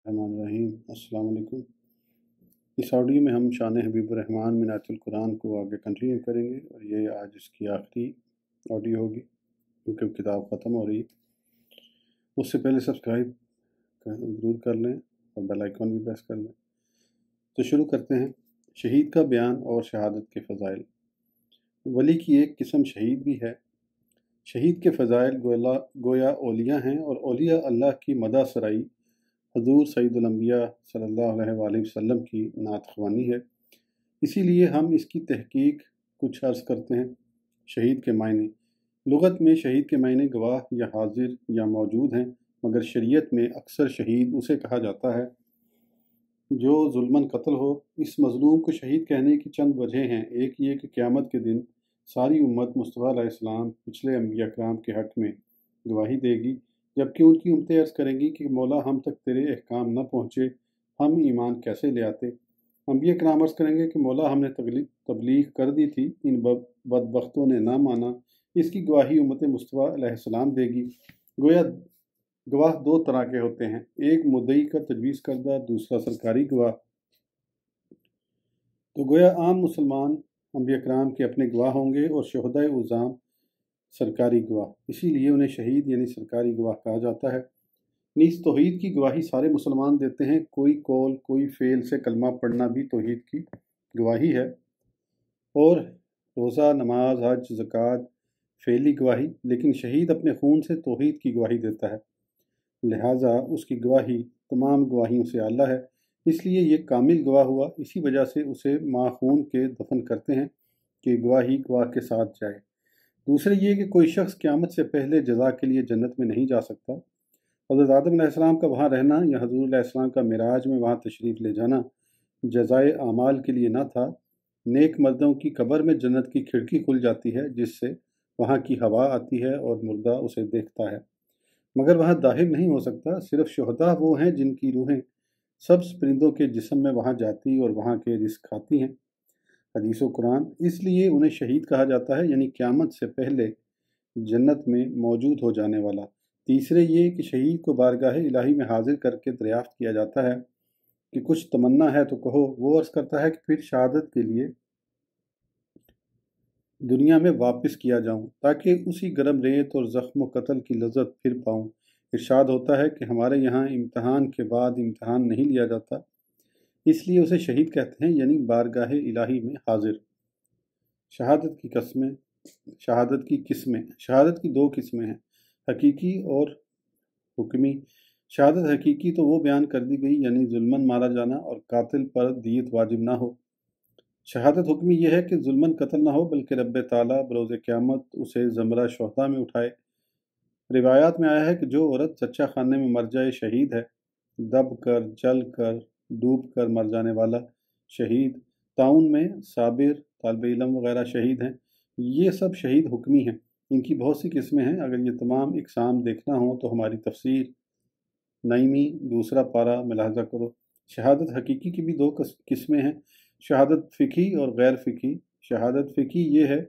الرحمن الرحیم السلام علیکم۔ اس آڈیو میں ہم شان حبیب الرحمن من آیت القرآن کو آگے کنٹینیو کریں گے، اور یہ آج اس کی آخری آڈیو ہوگی کیونکہ کتاب ختم ہو رہی ہے۔ اس سے پہلے سبسکرائب ضرور کر لیں اور بیل آئیکن بھی پریس کر لیں۔ تو شروع کرتے ہیں۔ شہید کا بیان اور شہادت کے فضائل۔ ولی کی ایک قسم شہید بھی ہے۔ شہید کے فضائل گویا اولیاء ہیں، اور اولیاء اللہ کی مدح سرائی حضور سید الانبیاء صلی اللہ علیہ وآلہ وسلم کی نعت خوانی ہے۔ اسی لیے ہم اس کی تحقیق کچھ عرض کرتے ہیں۔ شہید کے معنی۔ لغت میں شہید کے معنی گواہ یا حاضر یا موجود ہیں، مگر شریعت میں اکثر شہید اسے کہا جاتا ہے جو ظلماً قتل ہو۔ اس مظلوم کو شہید کہنے کی چند وجہ ہیں۔ ایک یہ کہ قیامت کے دن ساری امت مصطفیٰ علیہ السلام پچھلے انبیاء کرام کے حق میں گواہی دے گی، جبکہ ان کی امتیں عرض کریں گی کہ مولا ہم تک تیرے احکام نہ پہنچے، ہم ایمان کیسے لے آتے۔ انبیاء کرام عرض کریں گے کہ مولا ہم نے تبلیغ کر دی تھی، ان بدبختوں نے نہ مانا۔ اس کی گواہی امت مصطفیٰ علیہ السلام دے گی۔ گویا گواہ دو طرح کے ہوتے ہیں، ایک مدعی کا تجویز کردہ، دوسرا سرکاری گواہ۔ تو گویا عام مسلمان انبیاء کرام کے اپنے گواہ ہوں گے اور شہدائے عظام سرکاری گواہ، اسی لیے انہیں شہید یعنی سرکاری گواہ کہا جاتا ہے۔ نیز توحید کی گواہی سارے مسلمان دیتے ہیں۔ کوئی قول کوئی فعل سے کلمہ پڑھنا بھی توحید کی گواہی ہے، اور روزہ، نماز، حج، زکوٰۃ فعلی گواہی، لیکن شہید اپنے خون سے توحید کی گواہی دیتا ہے، لہٰذا اس کی گواہی تمام گواہیوں سے اعلیٰ ہے، اس لیے یہ کامل گواہ ہوا۔ اسی وجہ سے اسے معخون کے دفن کرتے ہیں کہ گواہی گواہ کے ساتھ جائے۔ دوسرے یہ کہ کوئی شخص قیامت سے پہلے جزا کے لیے جنت میں نہیں جا سکتا۔ حضرت آدم علیہ السلام کا وہاں رہنا یا حضور علیہ السلام کا معراج میں وہاں تشریف لے جانا جزائے اعمال کے لیے نہ تھا۔ نیک مردوں کی قبر میں جنت کی کھڑکی کھل جاتی ہے، جس سے وہاں کی ہوا آتی ہے اور مردہ اسے دیکھتا ہے، مگر وہاں داخل نہیں ہو سکتا۔ صرف شہداء وہ ہیں جن کی روحیں سبز پرندوں کے جسم میں وہاں جاتی اور وہاں کے رزق کھاتی ہیں۔ حدیث و قرآن۔ اس لیے انہیں شہید کہا جاتا ہے، یعنی قیامت سے پہلے جنت میں موجود ہو جانے والا۔ تیسرے یہ کہ شہید کو بارگاہ الہی میں حاضر کر کے دریافت کیا جاتا ہے کہ کچھ تمنا ہے تو کہو۔ وہ عرض کرتا ہے کہ پھر شہادت کے لیے دنیا میں واپس کیا جاؤں تاکہ اسی گرم ریت اور زخم و قتل کی لذت پھر پاؤں۔ ارشاد ہوتا ہے کہ ہمارے یہاں امتحان کے بعد امتحان نہیں لیا جاتا، اس لیے اسے شہید کہتے ہیں، یعنی بارگاہ الہی میں حاضر۔ شہادت کی قسمیں۔ شہادت کی دو قسمیں ہیں، حقیقی اور حکمی۔ شہادت حقیقی تو وہ بیان کر دی گئی، یعنی ظلماً مارا جانا اور قاتل پر دیت واجب نہ ہو۔ شہادت حکمی یہ ہے کہ ظلماً قتل نہ ہو، بلکہ رب تعالیٰ بروز قیامت اسے زمرہ شہداء میں اٹھائے۔ روایات میں آیا ہے کہ جو عورت سچا خانے میں مر جائے شہید ہے، دب کر، جل کر، ڈوب کر مر جانے والا شہید، طاعون میں صابر، طالب علم وغیرہ شہید ہیں۔ یہ سب شہید حکمی ہیں۔ ان کی بہت سی قسمیں ہیں۔ اگر یہ تمام اقسام دیکھنا ہوں تو ہماری تفسیر نعیمی 2 پارہ ملاحظہ کرو۔ شہادت حقیقی کی بھی 2 قسمیں ہیں، شہادت فقہی اور غیر فقہی۔ شہادت فقہی یہ ہے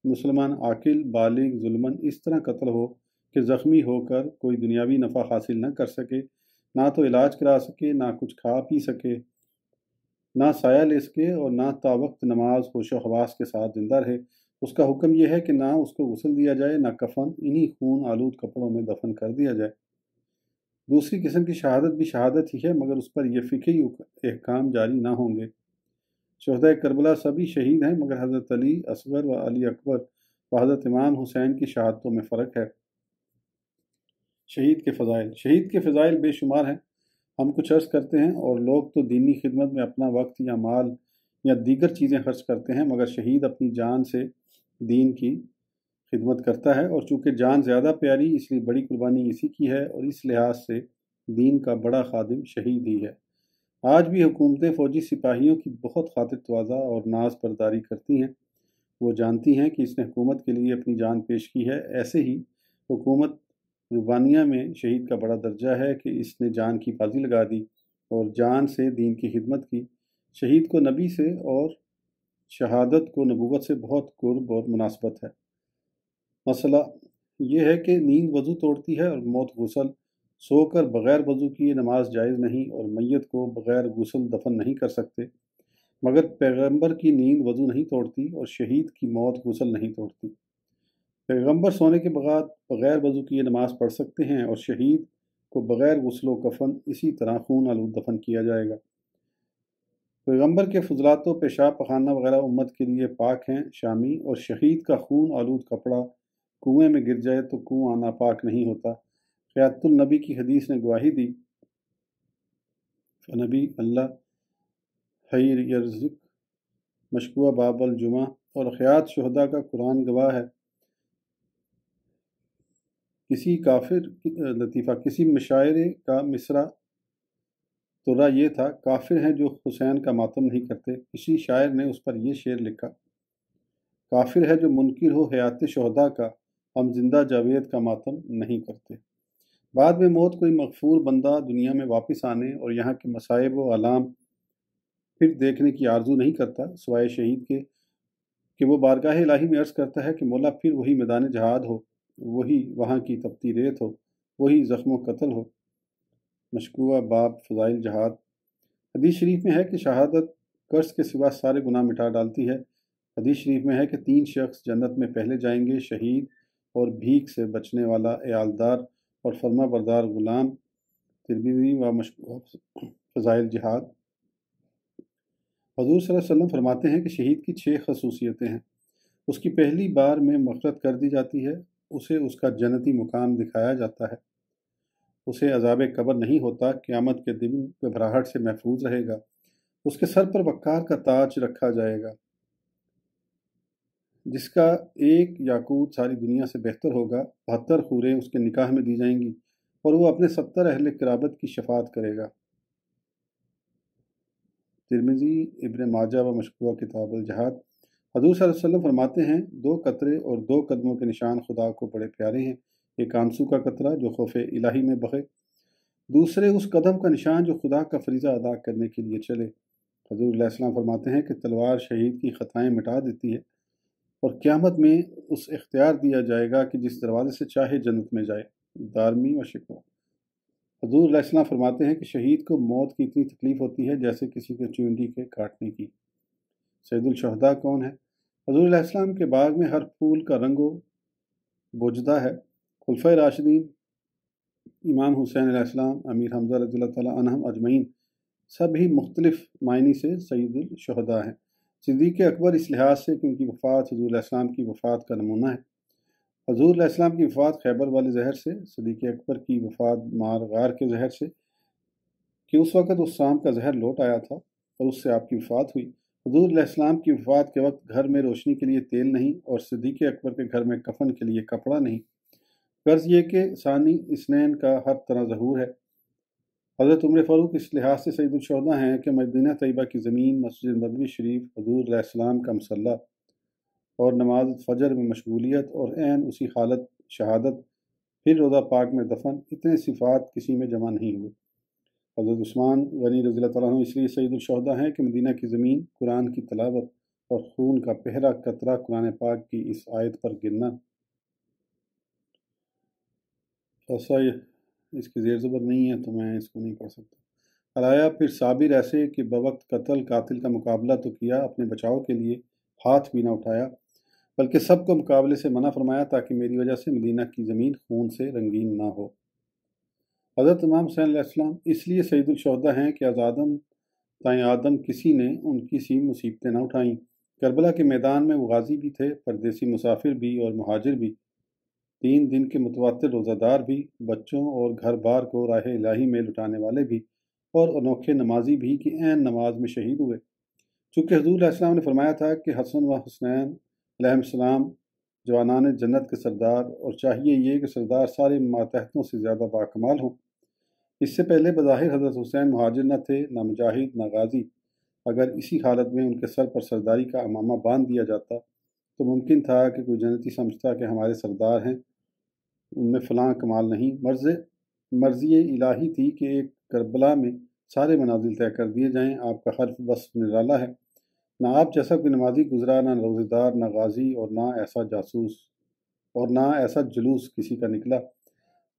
مسلمان عاقل بالغ ظلماً اس طرح قتل ہو کہ زخمی ہو کر کوئی دنیاوی نفع حاصل نہ کر سکے، نہ تو علاج کرا سکے، نہ کچھ کھا پی سکے، نہ سایہ لے سکے، اور نہ تا وقت نماز ہوش و حواس کے ساتھ زندہ رہے۔ اس کا حکم یہ ہے کہ نہ اس کو غسل دیا جائے، نہ کفن، انہی خون آلود کپڑوں میں دفن کر دیا جائے۔ دوسری قسم کی شہادت بھی شہادت ہی ہے، مگر اس پر یہ فقہی احکام جاری نہ ہوں گے۔ شہدائے کربلا سبھی شہید ہیں، مگر حضرت علی اصغر و علی اکبر و حضرت امام حسین کی شہادتوں میں فرق ہے۔ شہید کے فضائل۔ شہید کے فضائل بے شمار ہیں، ہم کچھ عرض کرتے ہیں، اور لوگ تو دینی خدمت میں اپنا وقت یا مال یا دیگر چیزیں خرچ کرتے ہیں، مگر شہید اپنی جان سے دین کی خدمت کرتا ہے، اور چونکہ جان زیادہ پیاری اس لیے بڑی قربانی اسی کی ہے، اور اس لحاظ سے دین کا بڑا خادم شہید ہی ہے۔ آج بھی حکومتیں فوجی سپاہیوں کی بہت خاطر تواضع اور ناز برداری کرتی ہیں۔ وہ جانتی ہیں کہ اس نے حکومت کے لیے اپنی جان پیش کی ہے۔ ایسے ہی حکومت ربانیہ میں شہید کا بڑا درجہ ہے کہ اس نے جان کی بازی لگا دی اور جان سے دین کی خدمت کی۔ شہید کو نبی سے اور شہادت کو نبوت سے بہت قرب اور مناسبت ہے۔ مسئلہ یہ ہے کہ نیند وضو توڑتی ہے اور موت غسل، سو کر بغیر وضو کیے نماز جائز نہیں، اور میت کو بغیر غسل دفن نہیں کر سکتے، مگر پیغمبر کی نیند وضو نہیں توڑتی اور شہید کی موت غسل نہیں توڑتی۔ پیغمبر سونے کے بعد بغیر وضو کیے نماز پڑھ سکتے ہیں، اور شہید کو بغیر غسل و کفن اسی طرح خون آلود دفن کیا جائے گا۔ پیغمبر کے فضلات و پیشاب پخانہ وغیرہ امت کے لیے پاک ہیں شامی، اور شہید کا خون آلود کپڑا کنویں میں گر جائے تو کنواں ناپاک نہیں ہوتا۔ قیادت النبی کی حدیث نے گواہی دی، نبی اللہ حی یرزق مشکوہ باب الجمعہ، اور خیات شہداء کا قرآن گواہ ہے۔ کسی کافر لطیفہ، کسی مشاعرے کا مصرع ترا یہ تھا، کافر ہیں جو حسین کا ماتم نہیں کرتے۔ کسی شاعر نے اس پر یہ شعر لکھا، کافر ہے جو منکر ہو حیات شہداء کا، ہم زندہ جاوید کا ماتم نہیں کرتے۔ بعد میں موت کوئی مغفور بندہ دنیا میں واپس آنے اور یہاں کے مصائب و آلام پھر دیکھنے کی آرزو نہیں کرتا، سوائے شہید کے کہ وہ بارگاہ الہی میں عرض کرتا ہے کہ مولا پھر وہی میدان جہاد ہو، وہی وہاں کی تپتی ریت ہو، وہی زخم و قتل ہو۔ مشکوہ باب فضائل جہاد۔ حدیث شریف میں ہے کہ شہادت قرض کے سوا سارے گناہ مٹا ڈالتی ہے۔ حدیث شریف میں ہے کہ 3 شخص جنت میں پہلے جائیں گے، شہید اور بھیک سے بچنے والا عیالدار اور فرما بردار غلام۔ ترمذی و مشکوہ فضائل جہاد۔ حضور صلی اللہ علیہ وسلم فرماتے ہیں کہ شہید کی 6 خصوصیتیں ہیں۔ اس کی پہلی بار میں مغفرت کر دی جاتی ہے، اسے اس کا جنتی مقام دکھایا جاتا ہے، اسے عذاب قبر نہیں ہوتا، قیامت کے دن گھبراہٹ سے محفوظ رہے گا، اس کے سر پر وقار کا تاج رکھا جائے گا جس کا ایک یاقوت ساری دنیا سے بہتر ہوگا، 72 حوریں اس کے نکاح میں دی جائیں گی، اور وہ اپنے 70 اہل قرابت کی شفاعت کرے گا۔ ترمذی، ابن ماجہ و مشکوہ کتاب الجہاد۔ حضور صلی اللہ علیہ وسلم فرماتے ہیں، 2 قطرے اور 2 قدموں کے نشان خدا کو بڑے پیارے ہیں، ایک آنسو کا قطرہ جو خوف الہی میں بہے، دوسرے اس قدم کا نشان جو خدا کا فریضہ ادا کرنے کے لیے چلے۔ حضور علیہ السلام فرماتے ہیں کہ تلوار شہید کی خطائیں مٹا دیتی ہے، اور قیامت میں اس اختیار دیا جائے گا کہ جس دروازے سے چاہے جنت میں جائے۔ دارمی و شکوہ۔ حضور علیہ السلام فرماتے ہیں کہ شہید کو موت کی اتنی تکلیف ہوتی ہے جیسے کسی کے چونڈی کے کاٹنے کی۔ سید الشہداء کون ہے؟ حضور علیہ السلام کے باغ میں ہر پھول کا رنگ و بوجدہ ہے۔ خلفائے راشدین، امام حسین علیہ السلام، امیر حمزہ رضی اللہ تعالیٰ عنہم اجمعین، سبھی مختلف معنی سے سید الشہداء ہیں۔ صدیق اکبر اس لحاظ سے کہ ان کی وفات حضور علیہ السلام کی وفات کا نمونہ ہے۔ حضور علیہ السلام کی وفات خیبر والے زہر سے، صدیق اکبر کی وفات مار غار کے زہر سے کہ اس وقت اس شام کا زہر لوٹ آیا تھا اور اس سے آپ کی وفات ہوئی۔ حضور علیہ السلام کی وفات کے وقت گھر میں روشنی کے لیے تیل نہیں، اور صدیق اکبر کے گھر میں کفن کے لیے کپڑا نہیں۔ غرض یہ کہ ثانی اثنین کا ہر طرح ظہور ہے۔ حضرت عمر فاروق اس لحاظ سے سید الشہداء ہیں کہ مدینہ طیبہ کی زمین، مسجد نبوی شریف، حضور علیہ السلام کا مصلی اور نماز فجر میں مشغولیت، اور عین اسی حالت شہادت، پھر روضہ پاک میں دفن، اتنے صفات کسی میں جمع نہیں ہوئے۔ حضرت عثمان غنی رضی اللہ تعالیٰ عنہ اس لیے سید الشہداء ہیں کہ مدینہ کی زمین، قرآن کی تلاوت اور خون کا پہلا قطرہ قرآن پاک کی اس آیت پر گرنا۔ ایسا اس کی زیر زبر نہیں ہے تو میں اس کو نہیں پڑھ سکتا۔ الایا پھر صابر ایسے کہ بوقت قتل قاتل کا مقابلہ تو کیا، اپنے بچاؤ کے لیے ہاتھ بھی نہ اٹھایا، بلکہ سب کو مقابلے سے منع فرمایا تاکہ میری وجہ سے مدینہ کی زمین خون سے رنگین نہ ہو۔ حضرت امام حسین علیہ السلام اس لیے سید الشہداء ہیں کہ از آدم تائیں آدم کسی نے ان کی سی مصیبتیں نہ اٹھائیں۔ کربلا کے میدان میں وہ غازی بھی تھے، پردیسی مسافر بھی اور مہاجر بھی، 3 دن کے متواتر روزہ دار بھی، بچوں اور گھر بار کو راہ الہی میں لٹانے والے بھی، اور انوکھے نمازی بھی کہ عین نماز میں شہید ہوئے۔ چونکہ حضور علیہ السلام نے فرمایا تھا کہ حسن و حسنین علیہ السلام جوانان جنت کے سردار، اور چاہیے یہ کہ سردار سارے ماتحتوں سے زیادہ باکمال ہوں۔ اس سے پہلے بظاہر حضرت حسین مہاجر نہ تھے، نہ مجاہد، نہ غازی۔ اگر اسی حالت میں ان کے سر پر سرداری کا امامہ باندھ دیا جاتا تو ممکن تھا کہ کوئی جنتی سمجھتا کہ ہمارے سردار ہیں، ان میں فلاں کمال نہیں۔ مرضی الہی تھی کہ ایک کربلا میں سارے منازل طے کر دیے جائیں۔ آپ کا حرف بس نرالا ہے، نہ آپ جیسا کوئی نمازی گزرا، نہ روزے دار، نہ غازی، اور نہ ایسا جاسوس، اور نہ ایسا جلوس کسی کا نکلا۔